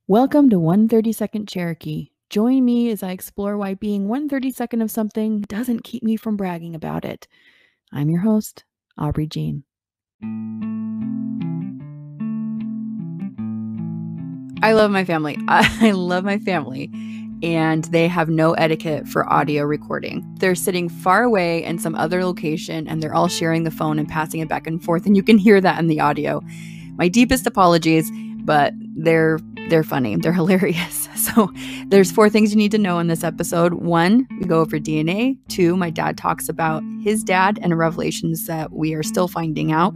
Welcome to 132nd Cherokee. Join me as I explore why being 132nd of something doesn't keep me from bragging about it. I'm your host, Aubrey Jean. I love my family. I love my family. And they have no etiquette for audio recording. They're sitting far away in some other location and they're all sharing the phone and passing it back and forth. And you can hear that in the audio. My deepest apologies, but they're funny. They're hilarious. So there's 4 things you need to know in this episode. 1, we go over DNA. 2, my dad talks about his dad and revelations that we are still finding out.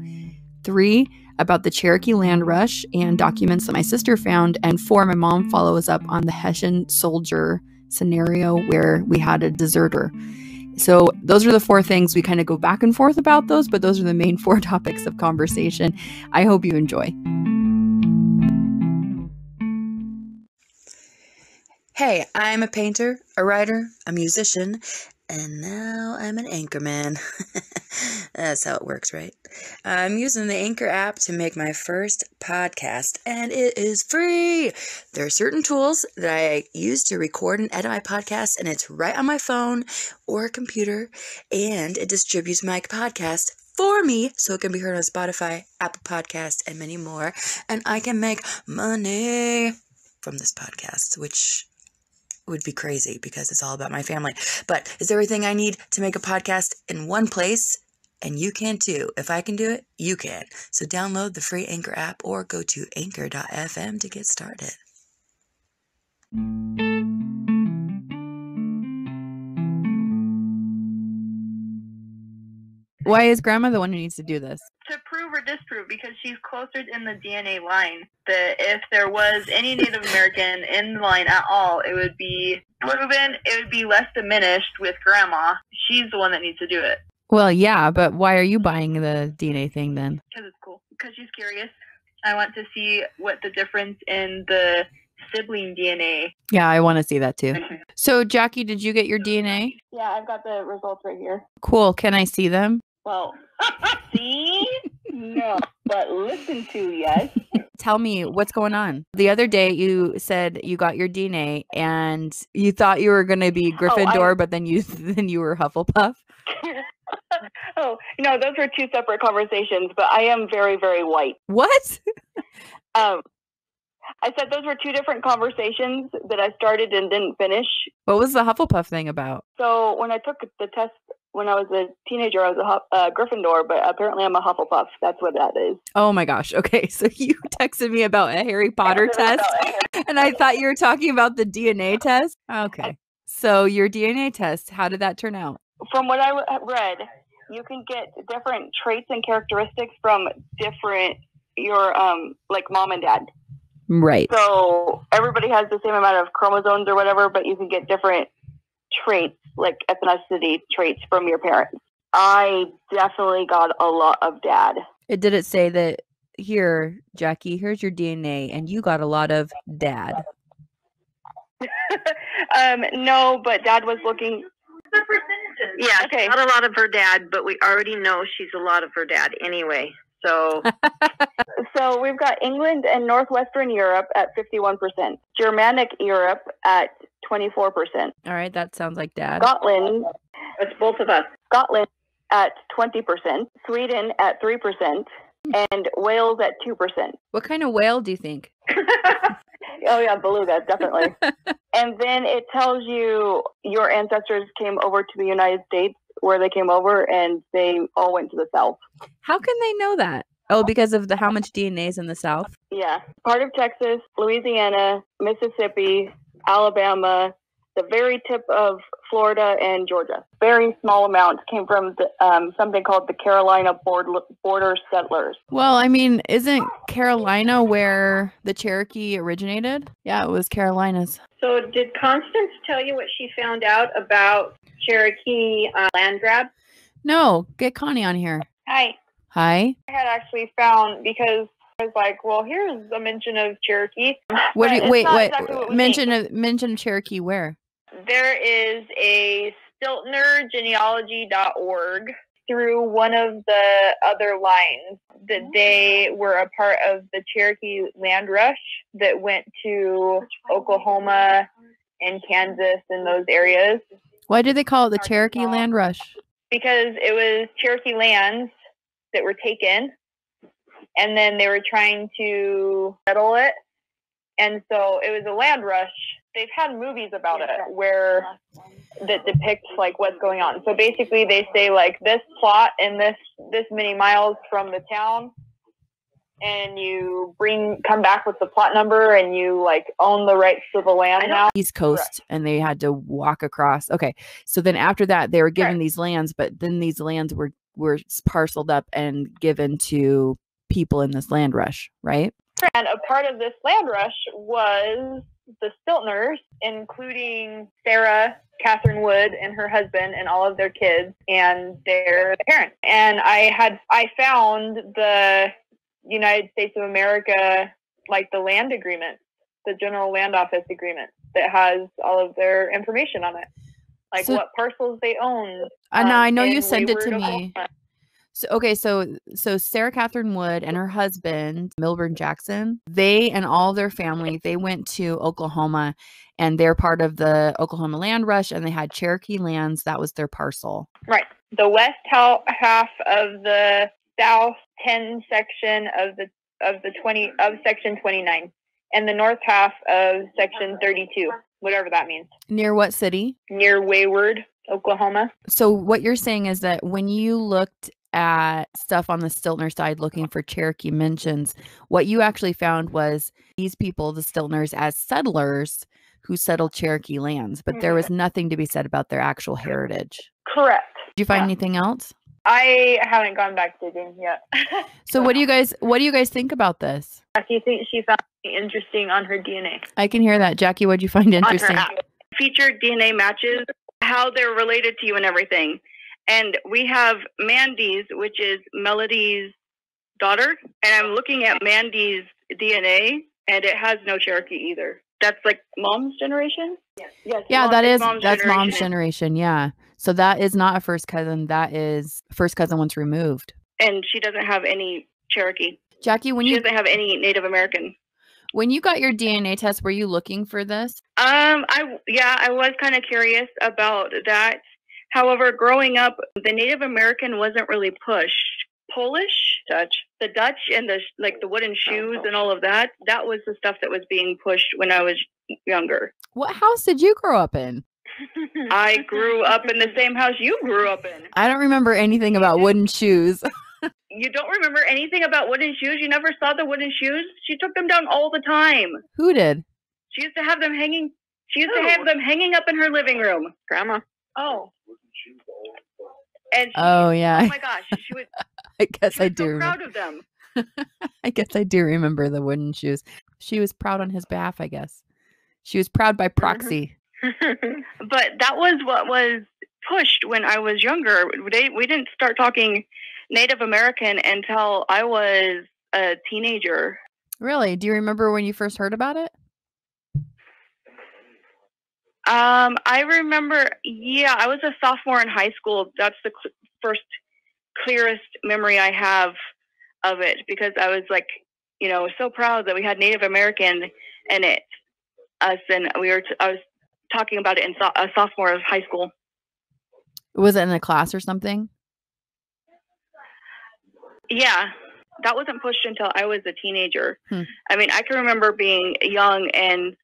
3, about the Cherokee land rush and documents that my sister found. And 4, my mom follows up on the Hessian soldier scenario where we had a deserter. So those are the 4 things. We kind of go back and forth about those, but those are the main 4 topics of conversation. I hope you enjoy. Hey, I'm a painter, a writer, a musician, and now I'm an anchorman. That's how it works, right? I'm using the Anchor app to make my first podcast, and it is free. There are certain tools that I use to record and edit my podcast, and it's right on my phone or computer, and it distributes my podcast for me so it can be heard on Spotify, Apple Podcasts, and many more, and I can make money from this podcast, which would be crazy because it's all about my family. But it's everything I need to make a podcast in one place, and you can too. If I can do it, you can. So download the free Anchor app or go to anchor.fm to get started. Why is Grandma the one who needs to do this? To prove or disprove, because she's closer in the DNA line. That if there was any Native American in the line at all, it would be proven, it would be less diminished with Grandma. She's the one that needs to do it. Well, yeah, but why are you buying the DNA thing then? Because it's cool. Because she's curious. I want to see what the difference in the sibling DNA. Yeah, I want to see that too. So, Jackie, did you get your DNA? Yeah, I've got the results right here. Cool. Can I see them? Well, see? No, but listen to, yes. Tell me what's going on. The other day you said you got your DNA and you thought you were going to be Gryffindor, but then you were Hufflepuff. Oh, no, those were 2 separate conversations, but I am very, very white. What? I said those were 2 different conversations that I started and didn't finish. What was the Hufflepuff thing about? So when I took the test when I was a teenager, I was a Gryffindor, but apparently I'm a Hufflepuff. That's what that is. Oh my gosh. Okay. So you texted me about a Harry Potter test and I thought you were talking about the DNA test. Okay. So your DNA test, how did that turn out? From what I read, you can get different traits and characteristics from your like mom and dad. Right. So everybody has the same amount of chromosomes or whatever, but you can get different traits, like ethnicity traits from your parents. I definitely got a lot of dad. Did it say that, here, Jackie, here's your DNA, and you got a lot of dad? No, but dad was looking... The percentages. Yeah, okay. Not a lot of her dad, but we already know she's a lot of her dad anyway. So so we've got England and Northwestern Europe at 51%. Germanic Europe at 24%. All right, that sounds like dad. Scotland. it's both of us. Scotland at 20%. Sweden at 3%. And Wales at 2%. What kind of whale do you think? Oh, yeah, beluga, definitely. And then it tells you your ancestors came over to the United States, where they came over, and they all went to the South. How can they know that? Oh, because of how much DNA is in the South? Yeah. Part of Texas, Louisiana, Mississippi, Alabama, the very tip of Florida, and Georgia. Very small amounts came from something called the Carolina border settlers. Well, I mean, isn't Carolina where the Cherokee originated? Yeah, it was Carolinas. So did Constance tell you what she found out about Cherokee land grab? No, get Connie on here. Hi. Hi. I had actually found, because I was like, well, here's a mention of Cherokee. What? Wait. Exactly what Mention Cherokee where? There is a Stiltnergenealogy.org, through one of the other lines that they were a part of the Cherokee land rush that went to Oklahoma and Kansas and those areas. Why do they call it the Cherokee land rush? Because it was Cherokee lands that were taken, and then they were trying to settle it. And so it was a land rush. They've had movies about it that depicts like what's going on. So basically they say like this plot in this many miles from the town, and you come back with the plot number, and you like own the rights to the land now. East Coast. Correct. And they had to walk across. Okay. So then after that, they were given these lands, but then these lands were parceled up and given to people in this land rush, right? And a part of this land rush was the Stiltners, including Sarah Catherine Wood and her husband and all of their kids and their parents. And I found the United States of America, like the land agreement, the General Land Office agreement that has all of their information on it, like what parcels they own. Now I know you sent it to me. So Sarah Catherine Wood and her husband, Milburn Jackson, they and all their family, they went to Oklahoma, and they're part of the Oklahoma land rush, and they had Cherokee lands. That was their parcel. Right. The west half of the South 10 section of section 29, and the north half of section 32, whatever that means. Near what city? Near Wayward, Oklahoma. So what you're saying is that when you looked at stuff on the Stiltner side looking for Cherokee mentions, what you actually found was these people, the Stiltners, as settlers who settled Cherokee lands, but there was nothing to be said about their actual heritage. Correct. Did you find anything else? I haven't gone back digging yet. So what do you guys think about this? Jackie thinks she found it interesting on her DNA. I can hear that. Jackie, what did you find interesting? Featured DNA matches, how they're related to you and everything. And we have Mandy's, which is Melody's daughter. And I'm looking at Mandy's DNA, and it has no Cherokee either. That's like mom's generation? Yes. Yeah, that's mom's generation. Yeah. So that is not a first cousin. That is first cousin once removed. And she doesn't have any Cherokee. Jackie, she doesn't have any Native American. When you got your DNA test, were you looking for this? I was kind of curious about that. However, growing up, the Native American wasn't really pushed. Polish, the Dutch, and the wooden shoes and all of that. That was the stuff that was being pushed when I was younger. What house did you grow up in? I grew up in the same house you grew up in. I don't remember anything about wooden shoes. You don't remember anything about wooden shoes? You never saw the wooden shoes? She took them down all the time. Who did? She used to have them hanging. She used to have them hanging up in her living room. Grandma. Oh. And yeah. Oh my gosh, she would. I guess I do. So proud of them. I guess I do remember the wooden shoes. She was proud on his behalf, I guess. She was proud by proxy. But that was what was pushed when I was younger. We didn't start talking Native American until I was a teenager. Really? Do you remember when you first heard about it? I remember, I was a sophomore in high school. That's the first clearest memory I have of it, because I was like, so proud that we had Native American in it. I was talking about it in a sophomore of high school. Was it in a class or something? Yeah, that wasn't pushed until I was a teenager. I mean, I can remember being young and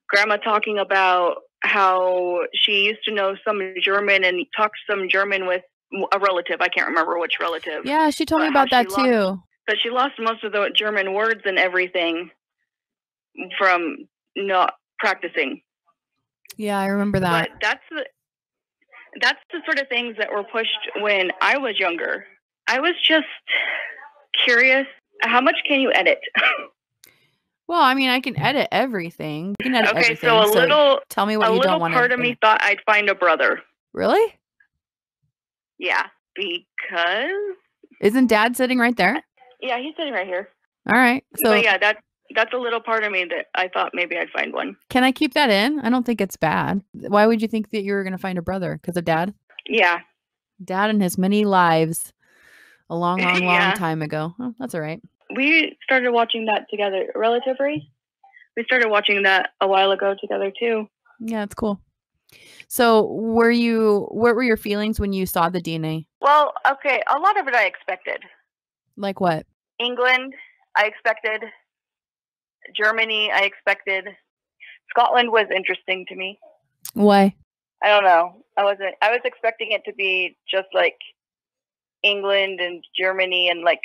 Grandma talking about how she used to know some German and talked some German with a relative. I can't remember which relative. Yeah, she told me about that too. But she lost most of the German words and everything from not practicing. Yeah, I remember that. But that's the sort of things that were pushed when I was younger. I was just curious, how much can you edit? Well, I mean, I can edit everything. You can edit everything. So tell me what you don't want to. A little part of me thought I'd find a brother. Really? Yeah, because isn't Dad sitting right there? Yeah, he's sitting right here. All right. So but yeah, that's a little part of me that I thought maybe I'd find one. Can I keep that in? I don't think it's bad. Why would you think that you were going to find a brother? Because of Dad? Yeah. Dad and his many lives a long, long, long Yeah. time ago. Oh, that's all right. We started watching that together. Relatively. We started watching that a while ago together too. Yeah, it's cool. So what were your feelings when you saw the DNA? Well, okay, a lot of it I expected. Like what? England, I expected. Germany, I expected. Scotland was interesting to me. Why? I don't know. I was expecting it to be just like England and Germany and like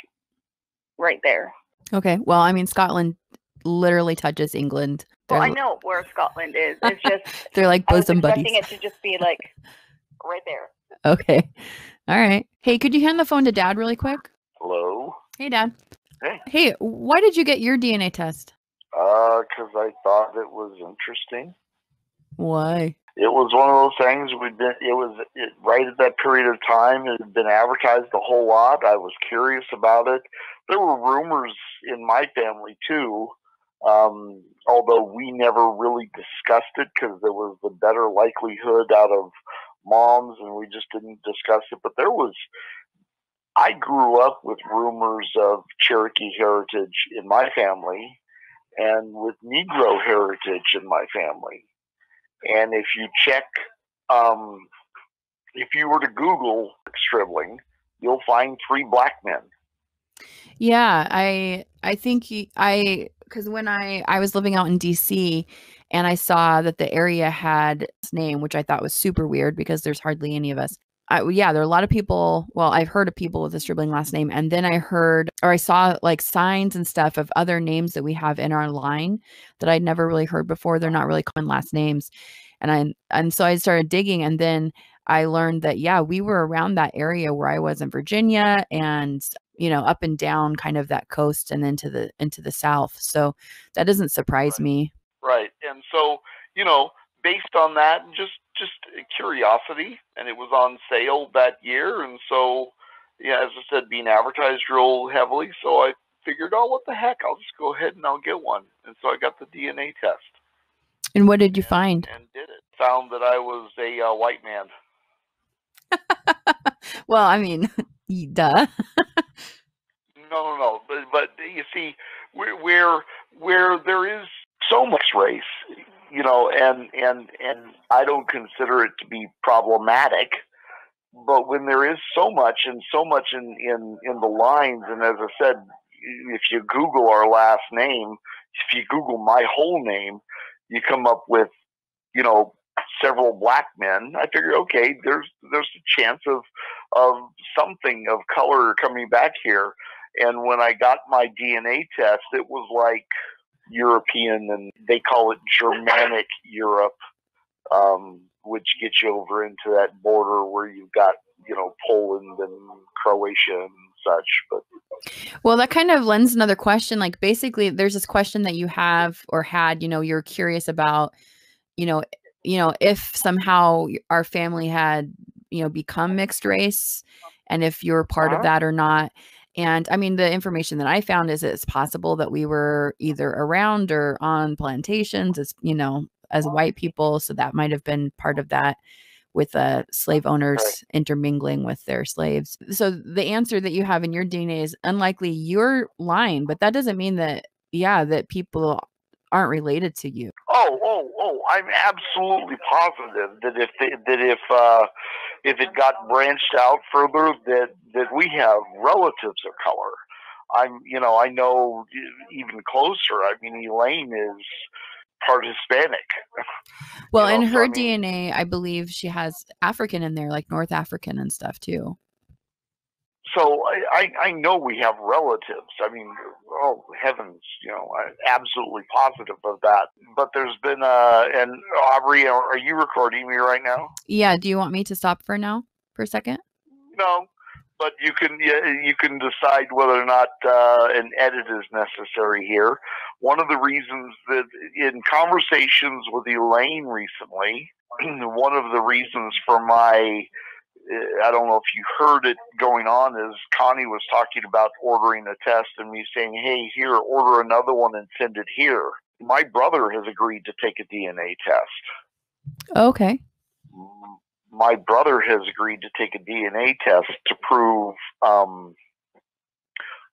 right there. Okay. Well, I mean, Scotland literally touches England. Well, I know where Scotland is. It's just they're like I was bosom buddies. expecting it to just be like right there. Okay. All right. Hey, could you hand the phone to Dad really quick? Hello? Hey, Dad. Hey. Hey, why did you get your DNA test? 'Cause I thought it was interesting. Why? It was one of those things right at that period of time. It had been advertised a whole lot. I was curious about it. There were rumors in my family too, although we never really discussed it because there was the better likelihood out of moms and we just didn't discuss it. But I grew up with rumors of Cherokee heritage in my family and with Negro heritage in my family. And if you check, if you were to Google Stribling, you'll find 3 black men. Yeah, I think because when I was living out in DC and I saw that the area had its name, which I thought was super weird because there's hardly any of us. Yeah, there are a lot of people. Well, I've heard of people with a Stribling last name, and then I saw like signs and stuff of other names that we have in our line that I'd never really heard before. They're not really common last names, and so I started digging, and then I learned that yeah, we were around that area where I was in Virginia, and up and down kind of that coast and into the south. So that doesn't surprise me. Right, and so based on that, just curiosity, and it was on sale that year, and so yeah, as I said, being advertised real heavily, so I figured, oh, what the heck, I'll just go ahead and I'll get one, and so I got the DNA test. And what did you find? And did it. Found that I was a white man. Well, I mean, duh. No. But you see, where there is so much race, and I don't consider it to be problematic. But when there is so much and so much in the lines, and as I said, if you Google our last name, if you Google my whole name, you come up with, several black men. I figured, okay, there's a chance of something of color coming back here. And when I got my DNA test, it was like European, and they call it Germanic Europe, which gets you over into that border where you've got, Poland and Croatia and such. But well, that kind of lends another question. Like basically there's this question that you have or had, you're curious about, if somehow our family had, become mixed race and if you're part of that or not. And I mean, the information that I found is it's possible that we were either around or on plantations as white people. So that might have been part of that with slave owners intermingling with their slaves. So the answer that you have in your DNA is unlikely your line, but that doesn't mean that, that people aren't related to you. Oh, I'm absolutely positive that if it got branched out further, that we have relatives of color. I know even closer. I mean, Elaine is part Hispanic. Well, in her DNA, I believe she has African in there, like North African and stuff too. So I know we have relatives. I mean, oh heavens, I'm absolutely positive of that. But there's been and Aubrey, are you recording me right now? Yeah. Do you want me to stop for a second? No, but you can decide whether or not an edit is necessary here. One of the reasons that in conversations with Elaine recently, one of the reasons for I don't know if you heard it going on, is Connie was talking about ordering a test and me saying, hey, here, order another one and send it here. My brother has agreed to take a DNA test. Okay. my brother has agreed to take a DNA test to prove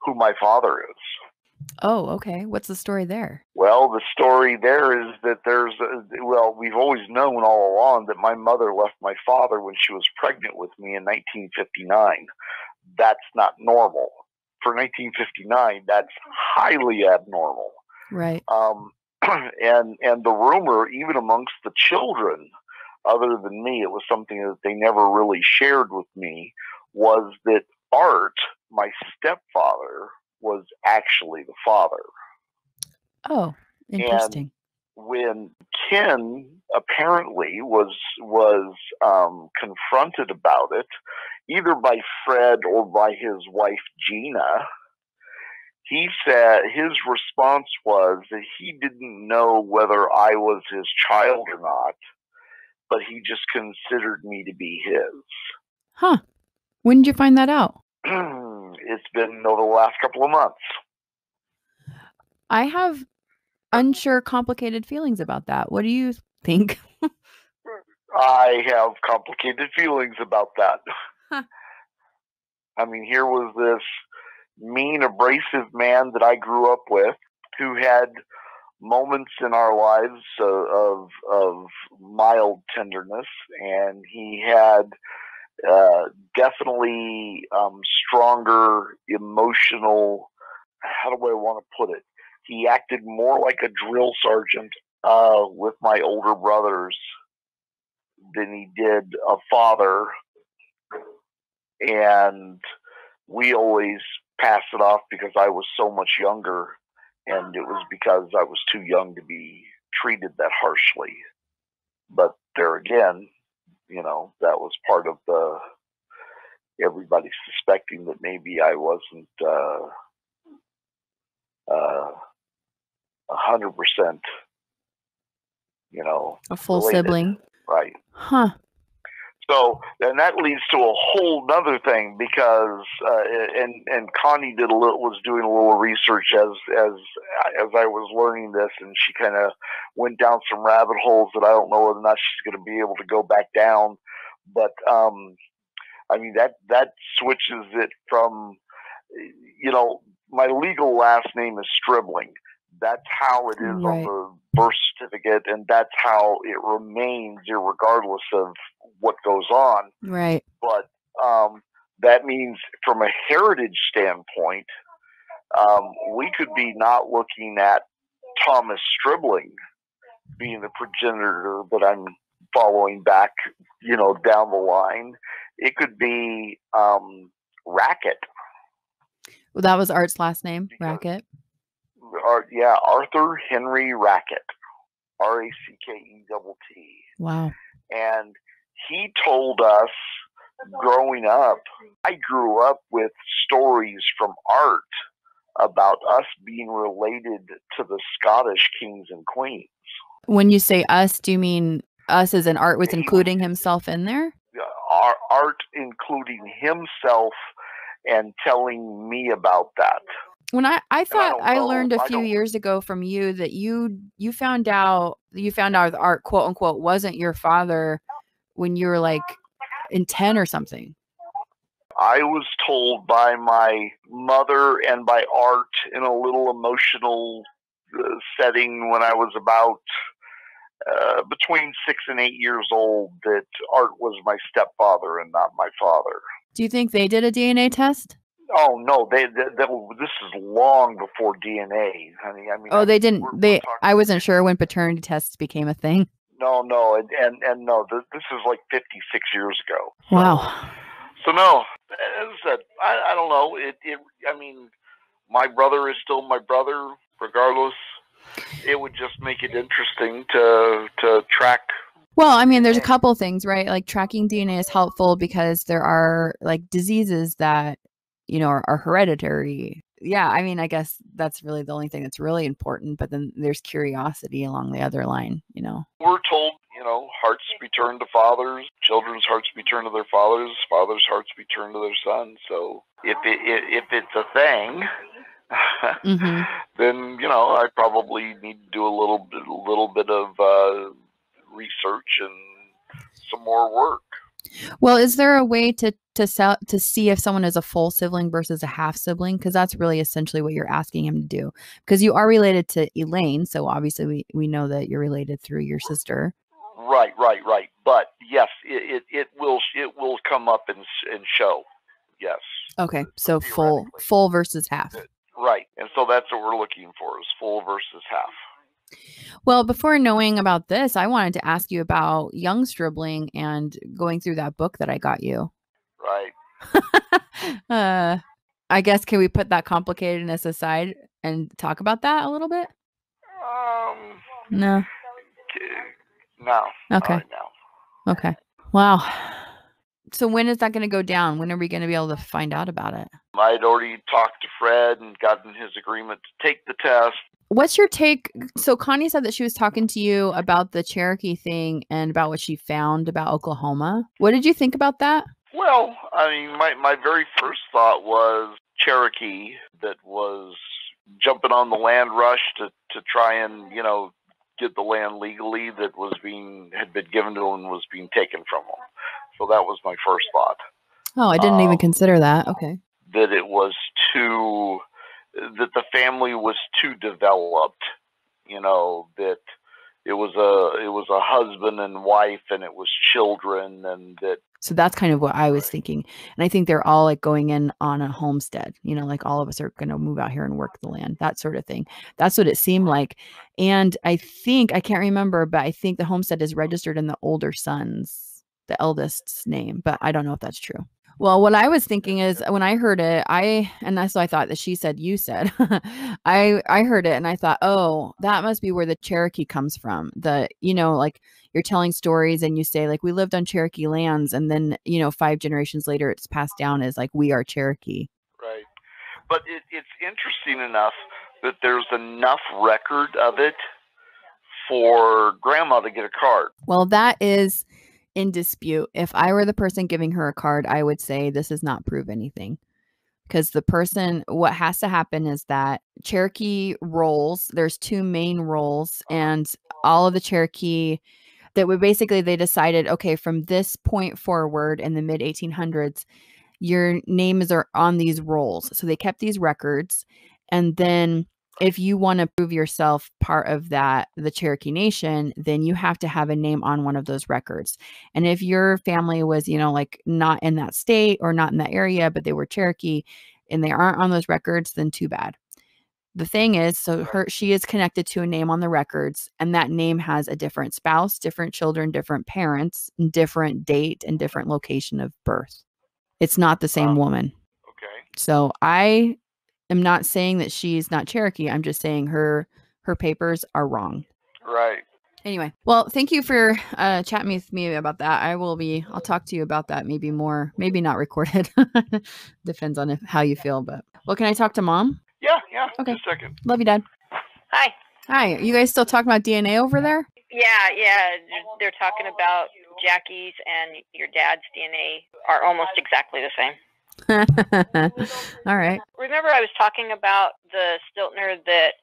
who my father is. Oh, okay. What's the story there? Well, the story there is that we've always known all along that my mother left my father when she was pregnant with me in 1959. That's not normal. For 1959, that's highly abnormal. Right. And the rumor, even amongst the children, other than me, it was something that they never really shared with me, was that Art, my stepfather, was actually the father. Oh, interesting. And when Ken apparently was confronted about it, either by Fred or by his wife Gina, he said his response was that he didn't know whether I was his child or not, but he just considered me to be his. Huh. When did you find that out? It's been over the last couple of months. I have unsure, complicated feelings about that. What do you think? I have complicated feelings about that. Huh. I mean, here was this mean, abrasive man that I grew up with who had moments in our lives of mild tenderness, and he had definitely stronger emotional, how do I want to put it? He acted more like a drill sergeant with my older brothers than he did a father, and we always passed it off because I was so much younger, and it was because I was too young to be treated that harshly. But there again, that was part of everybody suspecting that maybe I wasn't 100%, A full related. sibling. Right. Huh. So, and that leads to a whole nother thing because, and Connie was doing a little research as I was learning this, and she kind of went down some rabbit holes that I don't know whether or not she's going to be able to go back down. But, I mean, that switches it from, my legal last name is Stribling. That's how it is Right. on the birth certificate, and that's how it remains, irregardless of what goes on. Right. But that means, from a heritage standpoint, we could be not looking at Thomas Stribling being the progenitor that I'm following back, down the line. It could be Rackett. Well, that was Art's last name, Rackett. Arthur Henry Rackett, Rackett. Wow. And he told us growing up, I grew up with stories from Art about us being related to the Scottish kings and queens. When you say us, do you mean us as in Art was including himself in there? Art including himself and telling me about that. When I thought I learned a few years ago from you that you found out that Art, quote unquote, wasn't your father when you were like in 10 or something. I was told by my mother and by Art in a little emotional setting when I was about between 6 and 8 years old that Art was my stepfather and not my father. Do you think they did a DNA test? Oh no, this is long before DNA, honey. I mean, oh, they didn't. I wasn't sure when paternity tests became a thing. No, and no, this is like 56 years ago. Wow. So no, as I said, I don't know. I mean, my brother is still my brother, regardless. It would just make it interesting to track. Well, I mean, there's a couple things, right? Like tracking DNA is helpful because there are like diseases that, are hereditary. Yeah, I mean, I guess that's really the only thing that's really important. But then there's curiosity along the other line, We're told, hearts be turned to fathers, children's hearts be turned to their fathers, fathers' hearts be turned to their sons. So if it's a thing, mm-hmm. then I probably need to do a little bit of research and some more work. Well, is there a way to see if someone is a full sibling versus a half sibling? Because that's really essentially what you're asking him to do. Because you are related to Elaine, so obviously we know that you're related through your sister. Right. But yes, it will come up and show. Yes. Okay, so full versus half. Right, and so that's what we're looking for, is full versus half. Well, before knowing about this, I wanted to ask you about young stribling and going through that book that I got you. Right. I guess, can we put that complicatedness aside and talk about that a little bit? No. No. Okay. Right now. Okay. Wow. So when is that going to go down? When are we going to be able to find out about it? I'd already talked to Fred and gotten his agreement to take the test. What's your take? So Connie said that she was talking to you about the Cherokee thing and about what she found about Oklahoma. What did you think about that? Well, I mean, my very first thought was Cherokee that was jumping on the land rush to try and, get the land legally that had been given to them and was being taken from them. So that was my first thought. Oh, I didn't even consider that. Okay. That it was that the family was too developed, that it was a husband and wife and it was children, and that. So that's kind of what I was thinking. And I think they're all like going in on a homestead, like all of us are going to move out here and work the land, that sort of thing. That's what it seemed like. And I can't remember, but I think the homestead is registered in the older son's, the eldest's name, but I don't know if that's true. Well, what I was thinking is when I heard it, so I thought that she said, you said, I heard it and I thought, oh, that must be where the Cherokee comes from. Like you're telling stories and you say like, we lived on Cherokee lands. And then, 5 generations later, it's passed down as like, we are Cherokee. Right. But it's interesting enough that there's enough record of it for grandma to get a card. Well, that is in dispute. If I were the person giving her a card, I would say this does not prove anything. Because what has to happen is that Cherokee rolls, there's 2 main rolls, and all of the Cherokee they decided, okay, from this point forward in the mid 1800s, your names are on these rolls. So they kept these records. And then if you want to prove yourself part of the Cherokee Nation, then you have to have a name on one of those records. And if your family was, like not in that state or not in that area, but they were Cherokee and they aren't on those records, then too bad. The thing is, she is connected to a name on the records, and that name has a different spouse, different children, different parents, different date, and different location of birth. It's not the same woman. Okay. So I am not saying that she's not Cherokee. I'm just saying her papers are wrong. Right. Anyway, well, thank you for chatting with me about that. I'll talk to you about that maybe more, maybe not recorded. Depends on how you feel. But well, can I talk to Mom? Yeah. Okay. Just a second. Love you, Dad. Hi. Hi. You guys still talking about DNA over there? Yeah. They're talking about Jackie's and your dad's DNA are almost exactly the same. All right. Remember I was talking about the Stiltner that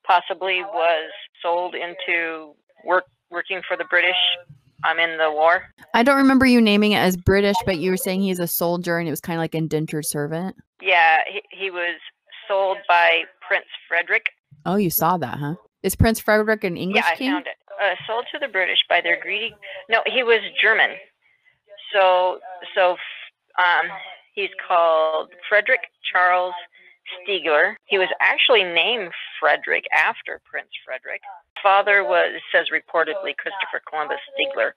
possibly was sold into working for the British in the war? I don't remember you naming it as British, but you were saying he's a soldier and it was kind of like indentured servant. Yeah, he was sold by Prince Frederick. Oh, you saw that, huh? Is Prince Frederick an English king? Yeah, I found it. Sold to the British by their greedy... No, he was German. So he's called Frederick Charles Stiegler. He was actually named Frederick after Prince Frederick. Father says reportedly Christopher Columbus Stiegler.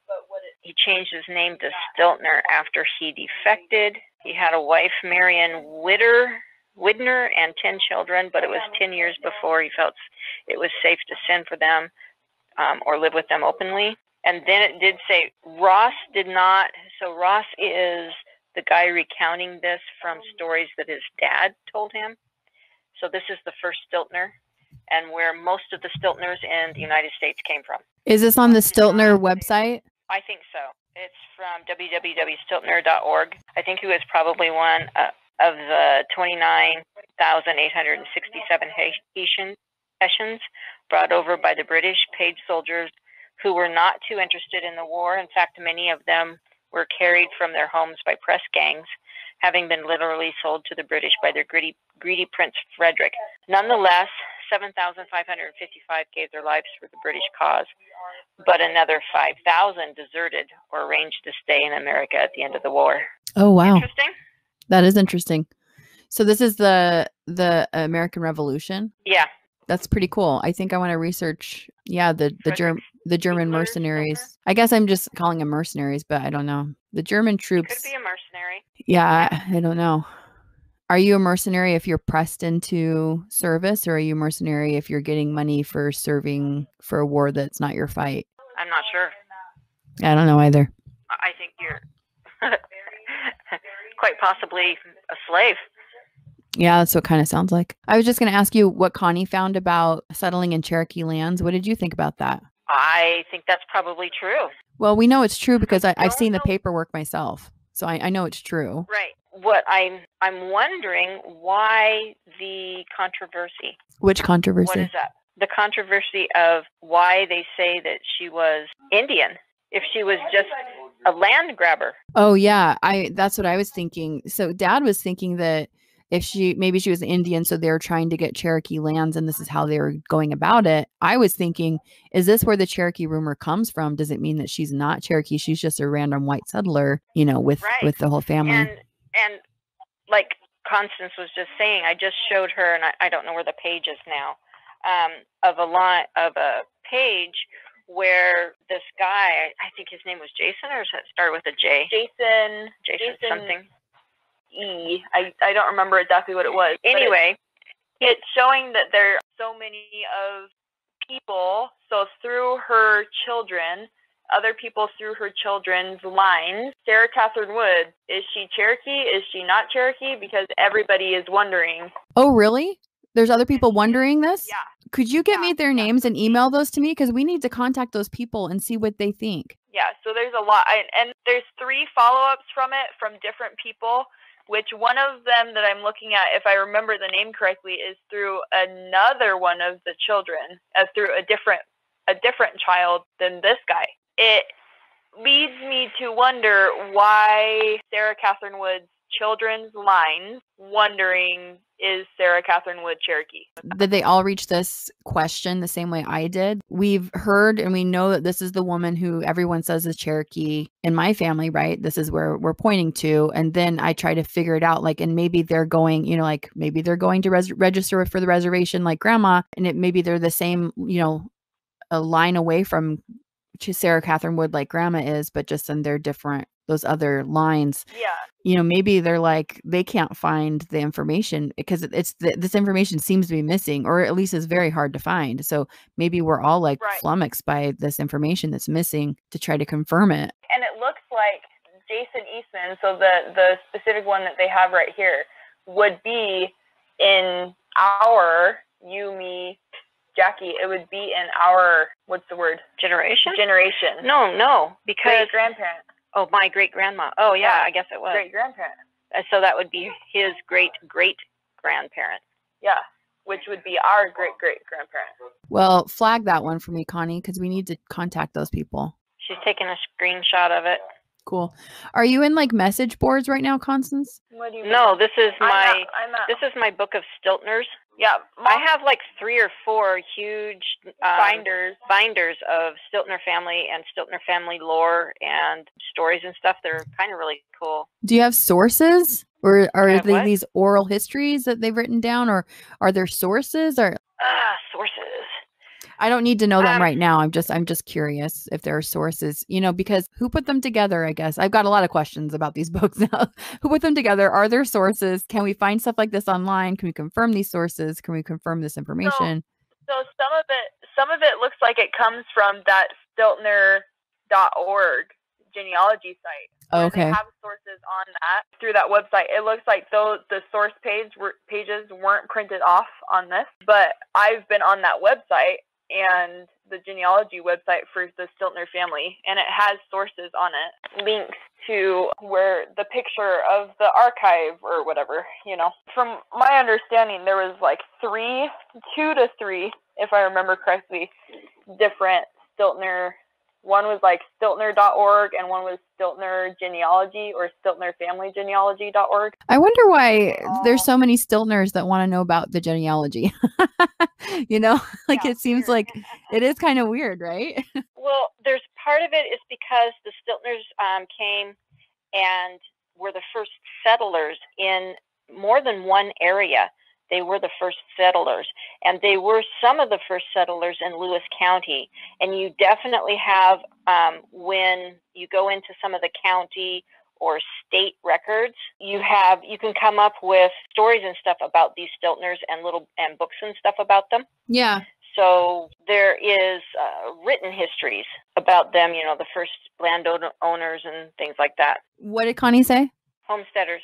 He changed his name to Stiltner after he defected. He had a wife, Marion Widner, and 10 children, but it was 10 years before he felt it was safe to send for them or live with them openly. And then it did say Ross did not. So Ross is the guy recounting this from stories that his dad told him. So this is the first Stiltner, and where most of the Stiltners in the United States came from. Is this on the Stiltner website? I think so. It's from www.stiltner.org. I think he was probably one of the 29,867 Hessians brought over by the British, paid soldiers who were not too interested in the war. In fact, many of them were carried from their homes by press gangs, having been literally sold to the British by their greedy Prince Frederick. Nonetheless, 7,555 gave their lives for the British cause, but another 5,000 deserted or arranged to stay in America at the end of the war. Oh, wow. Interesting? That is interesting. So this is the American Revolution? Yeah. That's pretty cool. I think I want to research, the German mercenaries. I guess I'm just calling them mercenaries, but I don't know. The German troops. Could be a mercenary. Yeah, I don't know. Are you a mercenary if you're pressed into service, or are you a mercenary if you're getting money for serving for a war that's not your fight? I'm not sure. I don't know either. I think you're quite possibly a slave. Yeah, that's what it kind of sounds like. I was just going to ask you what Connie found about settling in Cherokee lands. What did you think about that? I think that's probably true. Well, we know it's true because I've seen the paperwork myself. So I know it's true. Right. What I'm wondering, why the controversy? Which controversy? What is that? The controversy of why they say that she was Indian if she was just a land grabber. Oh yeah, that's what I was thinking. So Dad was thinking that if maybe she was Indian, so they were trying to get Cherokee lands, and this is how they were going about it. I was thinking, is this where the Cherokee rumor comes from? Does it mean that she's not Cherokee? She's just a random white settler, with the whole family. And like Constance was just saying, I just showed her, and I don't know where the page is now, of a page where this guy, I think his name was Jason, or does it start with a J? Jason something. I don't remember exactly what it was. Anyway, It's showing that there are so many of people, so through her children, other people through her children's lines. Sarah Catherine Wood, is she Cherokee? Is she not Cherokee? Because everybody is wondering. Oh, really? There's other people wondering this? Yeah. Could you get me their names and email those to me? Because we need to contact those people and see what they think. Yeah, so there's a lot. And there's 3 follow-ups from it from different people, which one of them that I'm looking at, if I remember the name correctly, is through another one of the children, through a different child than this guy. It leads me to wonder why Sarah Catherine Wood's children's lines wondering, is Sarah Catherine Wood Cherokee? Did they all reach this question the same way I did? We've heard and we know that this is the woman who everyone says is Cherokee in my family, right? This is where we're pointing to. And then I try to figure it out, and maybe they're going, maybe they're going to register for the reservation like grandma, and maybe they're the same, a line away from Sarah Catherine Wood like grandma is, but just in their different, those other lines. Yeah. Maybe they're like, they can't find the information because this information seems to be missing, or at least is very hard to find. So maybe we're all flummoxed by this information that's missing to try to confirm it. And it looks like Jason Eastman, so the specific one that they have right here, would be in our, you, me, Jackie, it would be in our, what's the word? Generation? No, because great-grandparent. Oh, my great-grandma. Oh, yeah, I guess it was. Great-grandparent. So that would be his great-great-grandparent. Yeah, which would be our great-great-grandparent. Well, flag that one for me, Connie, because we need to contact those people. She's taking a screenshot of it. Cool. Are you in message boards right now, Constance? What do you mean? No, this is this is my book of Stiltners. Yeah, I have 3 or 4 huge binders of Stiltner family and Stiltner family lore and stories and stuff. They're kind of really cool. Do you have sources, or are they what? these oral histories that they've written down, or are there sources? Or sources. I don't need to know them right now. I'm just curious if there are sources, because who put them together? I guess I've got a lot of questions about these books now. Who put them together? Are there sources? Can we find stuff like this online? Can we confirm these sources? Can we confirm this information? So some of it looks like it comes from that Stiltner.org genealogy site. Okay. They have sources on that through that website. It looks like the source pages weren't printed off on this, but I've been on that website and the genealogy website for the Stiltner family, and it has sources on it, links to where the picture of the archive or whatever, From my understanding, there was 2 to 3, if I remember correctly, different Stiltner One was like Stiltner.org and one was Stiltner Genealogy or StiltnerFamilyGenealogy.org. I wonder why there's so many Stiltners that want to know about the genealogy. You know, like it seems like it is kind of weird, right? Well, there's part of it is because the Stiltners came and were the first settlers in more than one area. They were the first settlers, and they were some of the first settlers in Lewis County. And you definitely have, when you go into some of the county or state records, you can come up with stories and stuff about these Stiltners and books and stuff about them. Yeah. So there is written histories about them, you know, the first landowners and things like that. What did Connie say? Homesteaders.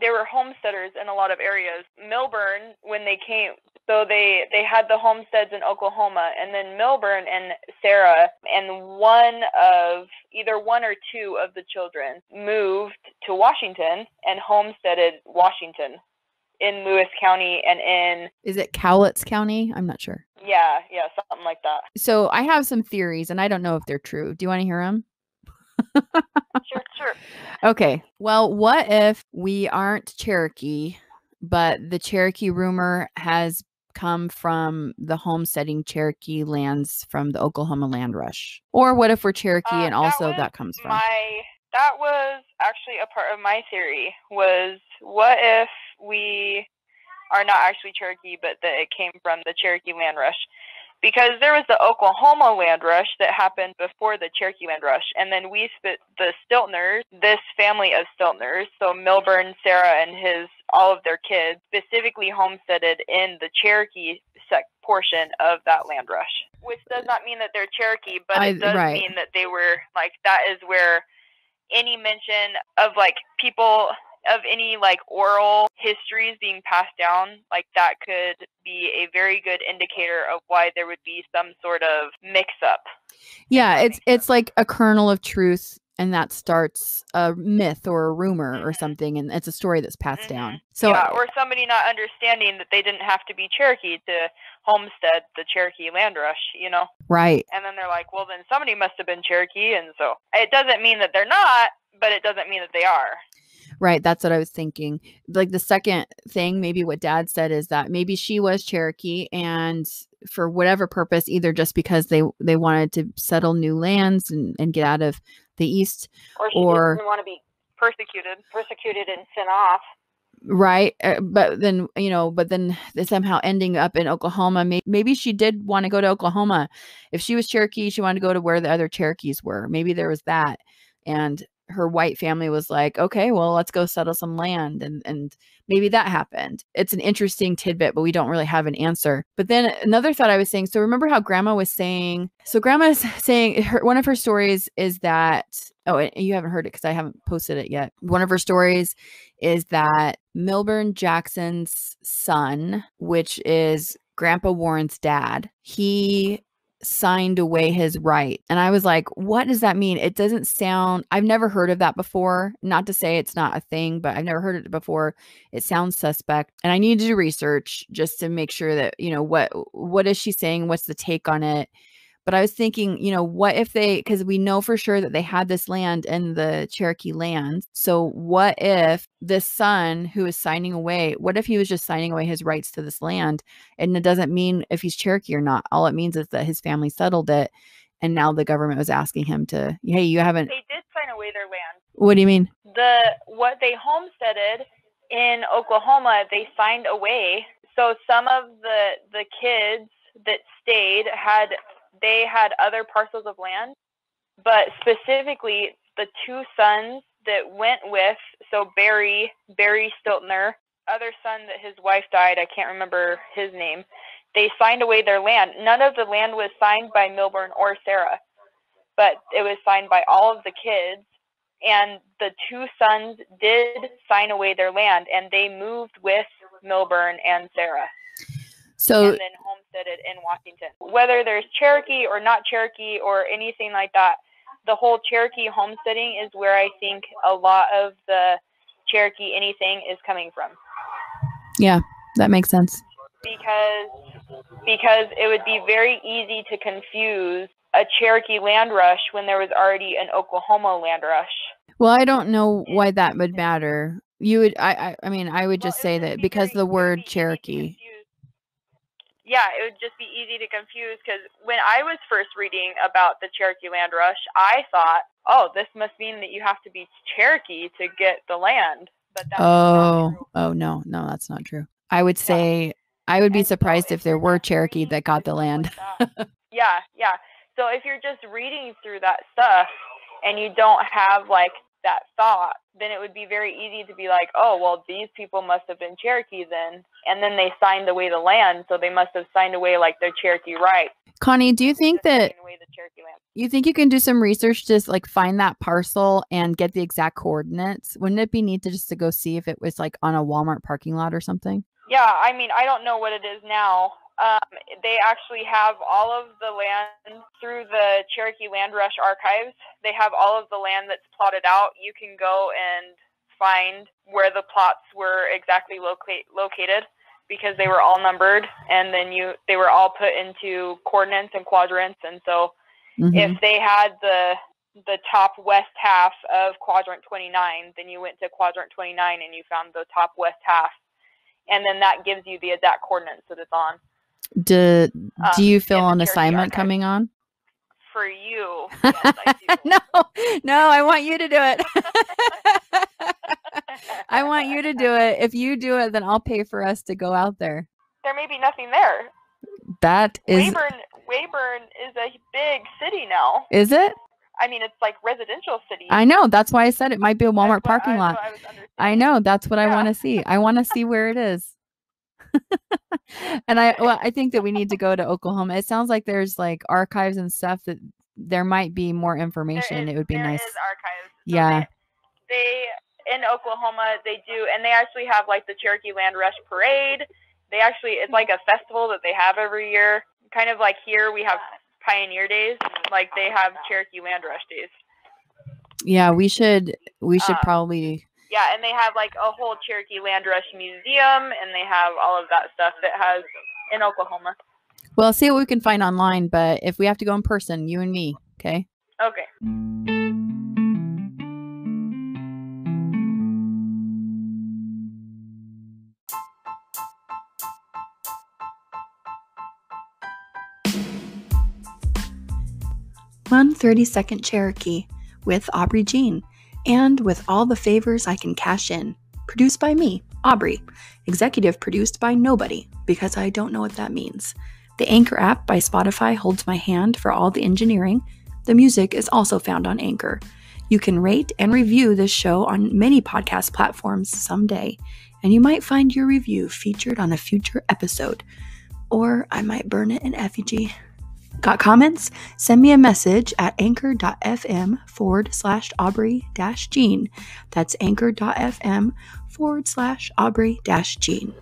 They were homesteaders in a lot of areas. Milburn, when they came, so they had the homesteads in Oklahoma, and then Milburn and Sarah and either one or two of the children moved to Washington and homesteaded Washington in Lewis County and in... Is it Cowlitz County? I'm not sure. Yeah, something like that. So I have some theories, and I don't know if they're true. Do you want to hear them? Sure. Okay. Well, what if we aren't Cherokee, but the Cherokee rumor has come from the homesteading Cherokee lands from the Oklahoma land rush? Or what if we're Cherokee and also that comes from? That was actually a part of my theory, was what if we are not actually Cherokee, but that it came from the Cherokee land rush? Because there was the Oklahoma land rush that happened before the Cherokee land rush. And then the Stiltners, this family of Stiltners, so Milburn, Sarah, and all of their kids, specifically homesteaded in the Cherokee portion of that land rush. Which does not mean that they're Cherokee, but it does mean that they were, like, that is where any mention of, like, people of any, like, oral histories being passed down, like, that could be a very good indicator of why there would be some sort of mix-up. Yeah, it's like a kernel of truth, and that starts a myth or a rumor or something, and it's a story that's passed down. So yeah, or somebody not understanding that they didn't have to be Cherokee to homestead the Cherokee land rush, you know? Right. And then they're like, well, then somebody must have been Cherokee, and so it doesn't mean that they're not, but it doesn't mean that they are. Right. That's what I was thinking. Like the second thing, maybe what Dad said is that maybe she was Cherokee, and for whatever purpose, either just because they wanted to settle new lands and get out of the East, or she didn't want to be persecuted and sent off. Right. But then somehow ending up in Oklahoma, maybe she did want to go to Oklahoma. If she was Cherokee, she wanted to go to where the other Cherokees were. Maybe there was that. And her white family was like, okay, well, let's go settle some land. And maybe that happened. It's an interesting tidbit, but we don't really have an answer. But then another thought I was saying, so remember how Grandma was saying, one of her stories is that, oh, and you haven't heard it because I haven't posted it yet. One of her stories is that Milburn Jackson's son, which is Grandpa Warren's dad, he signed away his right. And I was like, what does that mean? It doesn't sound, I've never heard of that before. Not to say it's not a thing, but I've never heard it before. It sounds suspect. And I need to do research just to make sure that, what is she saying? What's the take on it? But I was thinking, what if because we know for sure that they had this land in the Cherokee land. So what if this son who is signing away, what if he was just signing away his rights to this land? And it doesn't mean if he's Cherokee or not. All it means is that his family settled it. And now the government was asking him to, hey, you haven't. They did sign away their land. What do you mean? What they homesteaded in Oklahoma, they signed away. So some of the kids that stayed had other parcels of land, but specifically the two sons that went with, so Barry Stiltner, other son that his wife died, I can't remember his name, they signed away their land. None of the land was signed by Milburn or Sarah, but it was signed by all of the kids, and the two sons did sign away their land, and they moved with Milburn and Sarah. So, and then homesteaded in Washington. Whether there's Cherokee or not Cherokee or anything like that, the whole Cherokee homesteading is where I think a lot of the Cherokee anything is coming from. Yeah, that makes sense. Because it would be very easy to confuse a Cherokee land rush when there was already an Oklahoma land rush. Well, I don't know why that would matter. You would, I mean, I would just say that because the word Cherokee. Yeah, it would just be easy to confuse because when I was first reading about the Cherokee land rush, I thought, oh, this must mean that you have to be Cherokee to get the land. But that's not true. No, that's not true. I would say, I would be surprised if there were Cherokee that got the land. Yeah. So if you're just reading through that stuff and you don't have like that thought, then it would be very easy to be like, oh, well, these people must have been Cherokee then. And then they signed away the land, so they must have signed away like their Cherokee rights. Connie, do you think that you think you can do some research to like find that parcel and get the exact coordinates? Wouldn't it be neat to just to go see if it was like on a Walmart parking lot or something? Yeah, I mean, I don't know what it is now. They actually have all of the land through the Cherokee Land Rush archives. They have all of the land that's plotted out. You can go and find where the plots were exactly located because they were all numbered, and then they were all put into coordinates and quadrants. And so if they had the top west half of quadrant 29, then you went to quadrant 29 and you found the top west half, and then that gives you the exact coordinates that it's on. Do you feel an assignment coming on? For you, yes, I do. No, I want you to do it. I want you to do it. If you do it, then I'll pay for us to go out there. There may be nothing there. That is Weyburn is a big city now. Is it? I mean, it's like residential city. I know. That's why I said it might be a Walmart parking lot. I know. That's what I want to see. I want to see where it is. And I think that we need to go to Oklahoma. It sounds like there's like archives and stuff that there might be more information. It would be nice. There is archives. So yeah. They in Oklahoma they do, and they actually have like the Cherokee Land Rush Parade. It's like a festival that they have every year. Kind of like here we have Pioneer Days, like they have Cherokee Land Rush Days. Yeah, we should probably. Yeah, and they have like a whole Cherokee Land Rush museum, and they have all of that stuff that has in Oklahoma. Well, see what we can find online, but if we have to go in person, you and me, okay? Okay. One 30-second Cherokee with Aubrey Jean, and with all the favors I can cash in. Produced by me, Aubrey. Executive produced by nobody, because I don't know what that means. The Anchor app by Spotify holds my hand for all the engineering. The music is also found on Anchor. You can rate and review this show on many podcast platforms someday, and you might find your review featured on a future episode. Or I might burn it in effigy. Got comments? Send me a message at anchor.fm/Aubrey-Jean. That's anchor.fm/Aubrey-Jean.